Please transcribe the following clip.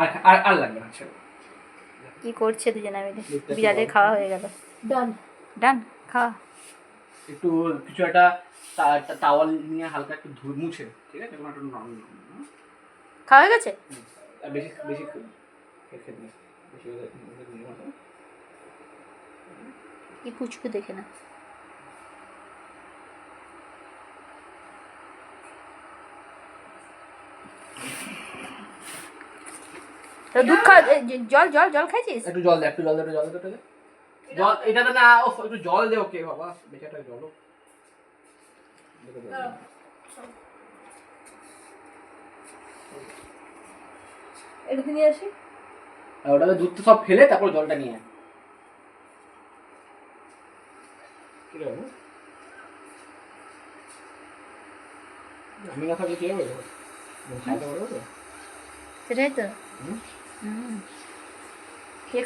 আর আর আর লাগবে না ছেড়ে। কি করছে দুজনে মিলে? বিড়ালের খাওয়া হয়ে গেল। ডান। ডান, খাওয়া। একটু কিছু একটা টাওয়াল নিয়ে হালকা একটু মুছে, ঠিক আছে? কোনো একটা খাওয়া হয়ে গেছে? আর বেশি বেশি খেতে নেই, বেশি কি পুচকু দেখে না। দুধ খা, জল জল জল খাইছিস? একটু জল দে, একটু জল দে, একটু জল দে, একটু জল। এটাতে না, ও একটু জল দে ওকে বাবা, বেচাটা জল। এটাতে নিয়ে আসি। আর ওটাতে দুধ তো সব ফেলে তারপর জলটা নিয়ে আয়। কি রে বাবু, আমি না থাকলে কি হবে? খাইতে পারবো তো? সেটাই তো। হুম।